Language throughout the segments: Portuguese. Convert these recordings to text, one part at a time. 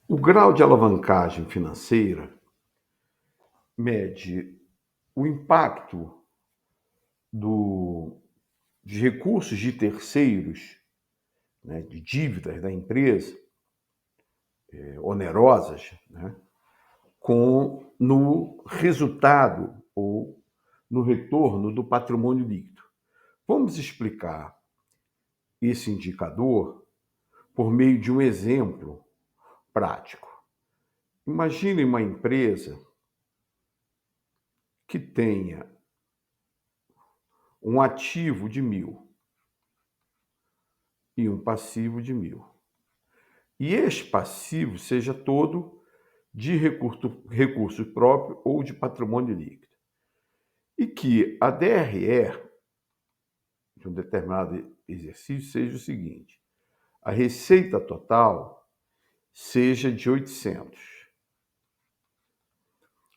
O grau de alavancagem financeira mede o impacto do, de recursos de terceiros, né, de dívidas da empresa, onerosas, né, no resultado ou no retorno do patrimônio líquido. Vamos explicar esse indicador por meio de um exemplo prático. Imagine uma empresa que tenha um ativo de 1.000 e um passivo de 1.000. E este passivo seja todo de recurso próprio ou de patrimônio líquido. E que a DRE de um determinado exercício seja o seguinte: a receita total seja de 800.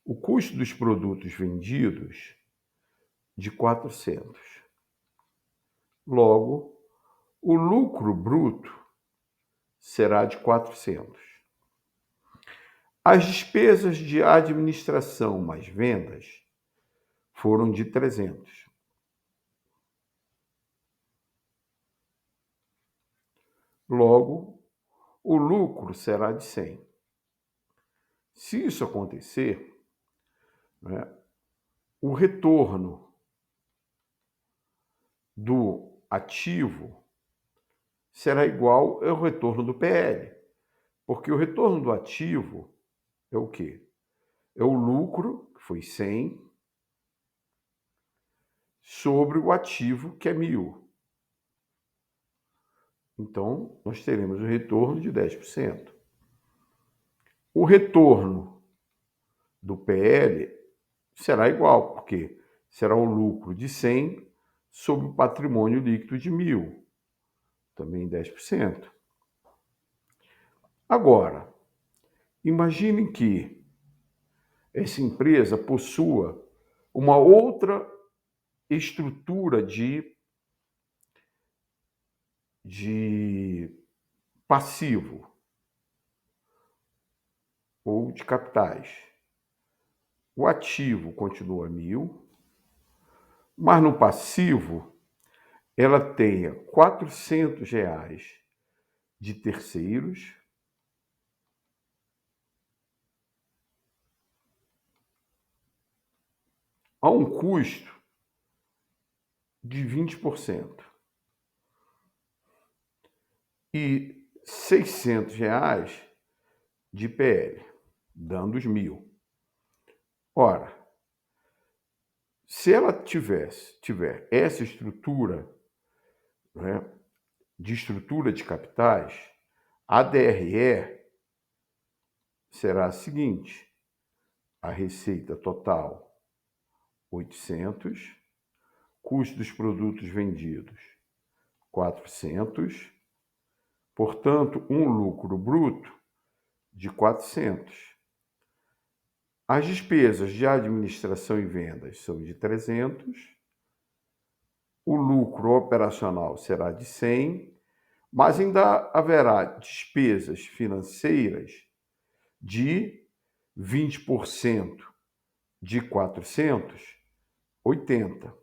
O custo dos produtos vendidos de 400. Logo, o lucro bruto será de 400. As despesas de administração mais vendas foram de 300. Logo, o lucro será de 100. Se isso acontecer, né, o retorno do ativo será igual ao retorno do PL, porque o retorno do ativo é o quê? É o lucro, que foi 100, sobre o ativo, que é 1.000. Então, nós teremos o retorno de 10%. O retorno do PL será igual, porque será o lucro de 100 sobre o patrimônio líquido de 1.000, também 10%. Agora, imagine que essa empresa possua uma outra estrutura de passivo ou de capitais. O ativo continua 1.000, mas no passivo ela tenha R$ 400 de terceiros, a um custo de 20% e R$ 600 de PL, dando os 1.000. Ora, se ela tiver essa estrutura, né, de estrutura de capitais, a DRE será a seguinte: a receita total 800, custo dos produtos vendidos 400, portanto, um lucro bruto de 400. As despesas de administração e vendas são de 300, o lucro operacional será de 100, mas ainda haverá despesas financeiras de 20% de 400, 80.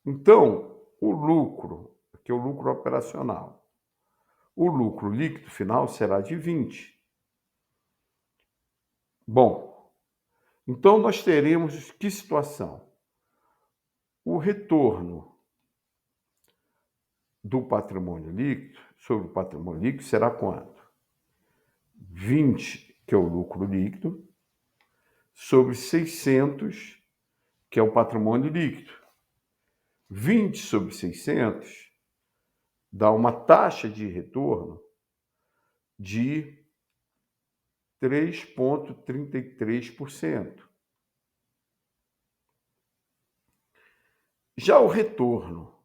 Então, o lucro, que é o lucro operacional, o lucro líquido final será de 20. Bom, então nós teremos que situação? O retorno do patrimônio líquido sobre o patrimônio líquido será quanto? 20, que é o lucro líquido, sobre 600, que é o patrimônio líquido. 20 sobre 600 dá uma taxa de retorno de 3,33%. Já o retorno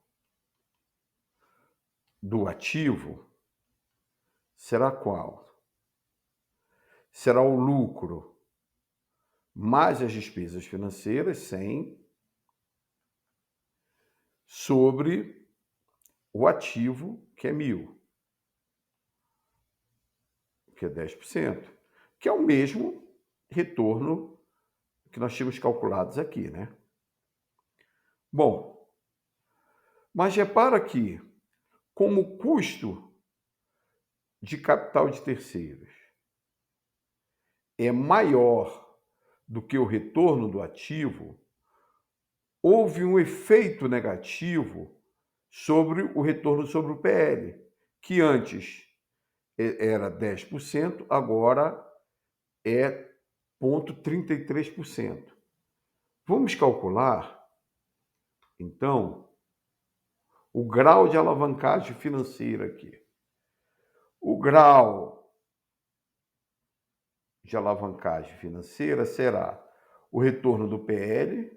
do ativo será qual? Será o lucro mais as despesas financeiras, 100, sobre o ativo, que é 1.000. que é 10%, que é o mesmo retorno que nós tínhamos calculados aqui, né? Bom, mas repara que, como o custo de capital de terceiros é maior do que o retorno do ativo, houve um efeito negativo sobre o retorno sobre o PL, que antes era 10%, agora é 0,33%. Vamos calcular, então, o grau de alavancagem financeira aqui. O grau de alavancagem financeira será o retorno do PL,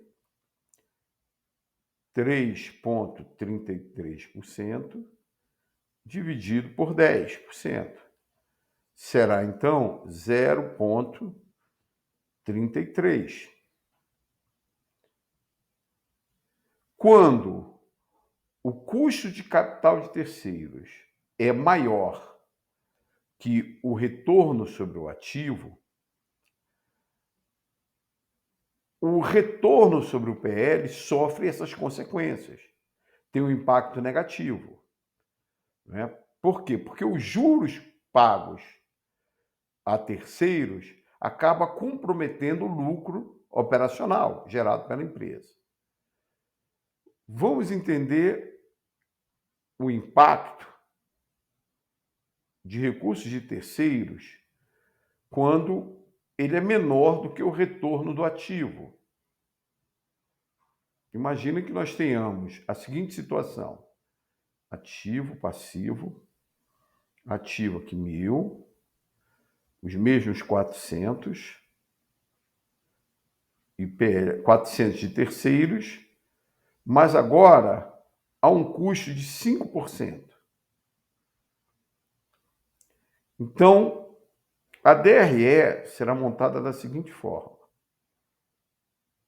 3,33%, dividido por 10%. Será, então, 0,33. Quando o custo de capital de terceiros é maior que o retorno sobre o ativo, o retorno sobre o PL sofre essas consequências, tem um impacto negativo, né? Por quê? Porque os juros pagos a terceiros acaba comprometendo o lucro operacional gerado pela empresa. Vamos entender o impacto de recursos de terceiros quando ele é menor do que o retorno do ativo. Imagina que nós tenhamos a seguinte situação: ativo, passivo, ativo aqui 1.000, os mesmos 400, e 400 de terceiros, mas agora há um custo de 5%. Então, a DRE será montada da seguinte forma: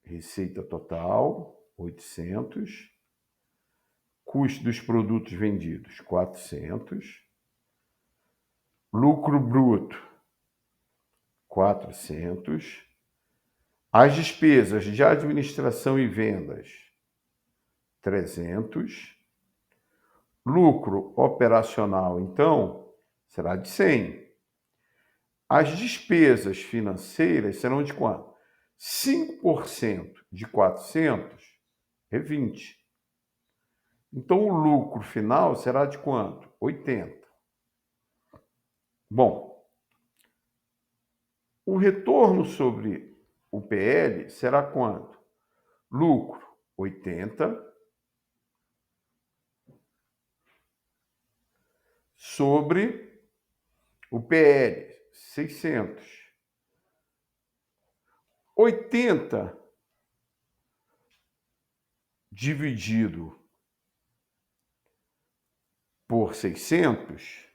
receita total, 800, custo dos produtos vendidos, 400, lucro bruto, 400, as despesas de administração e vendas, 300, lucro operacional, então, será de 100. As despesas financeiras serão de quanto? 5% de 400 é 20. Então, o lucro final será de quanto? 80. Bom, o retorno sobre o PL será quanto? Lucro, 80, sobre o PL, 600. 80 dividido por 600,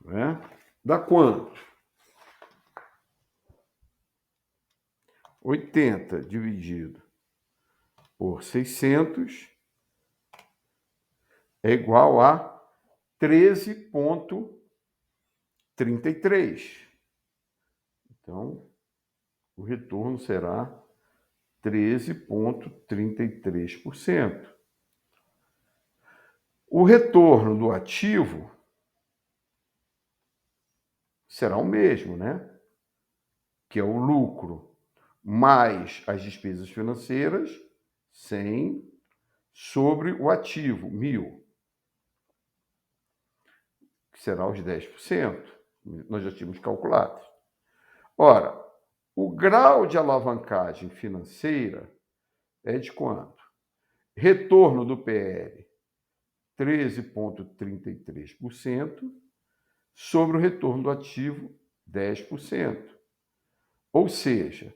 né? Dá quanto? 80 dividido por 600 é igual a 13,33. Então, o retorno será 13,33%. O retorno do ativo será o mesmo, né? Que é o lucro mais as despesas financeiras, 100, sobre o ativo, 1.000, que será os 10%. Nós já tínhamos calculado. Ora, o grau de alavancagem financeira é de quanto? Retorno do PL, 13,33%, sobre o retorno do ativo, 10%. Ou seja,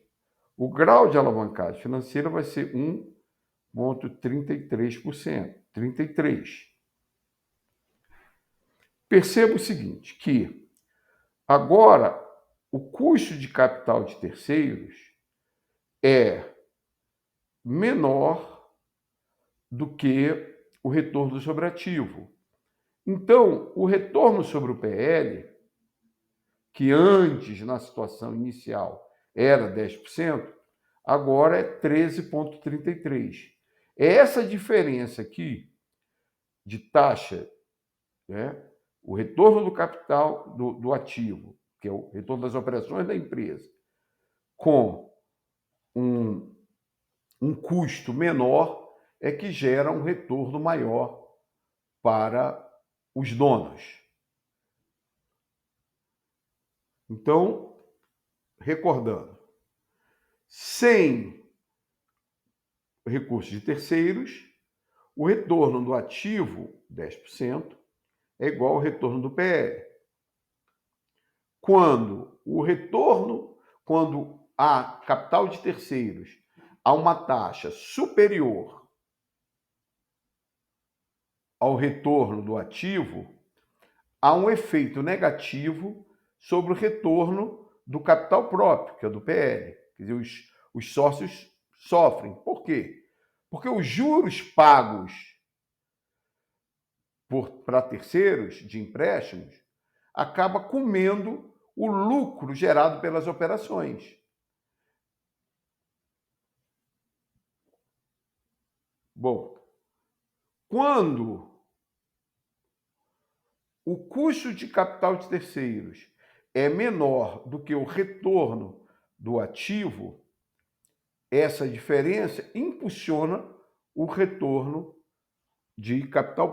o grau de alavancagem financeira vai ser 1,33%. 33. Perceba o seguinte, que agora o custo de capital de terceiros é menor do que o retorno sobre ativo. Então, o retorno sobre o PL que antes, na situação inicial, era 10%, agora é 13,33%. É essa diferença aqui de taxa, né, o retorno do capital do ativo, que é o retorno das operações da empresa, com um custo menor, é que gera um retorno maior para os donos. Então, recordando, sem recursos de terceiros, o retorno do ativo, 10%, é igual ao retorno do PL. Quando há capital de terceiros a uma taxa superior ao retorno do ativo, há um efeito negativo sobre o retorno do capital próprio, que é do PL. Quer dizer, os sócios sofrem. Por quê? Porque os juros pagos para terceiros de empréstimos acaba comendo o lucro gerado pelas operações. Bom, quando o custo de capital de terceiros é menor do que o retorno do ativo, essa diferença impulsiona o retorno de capital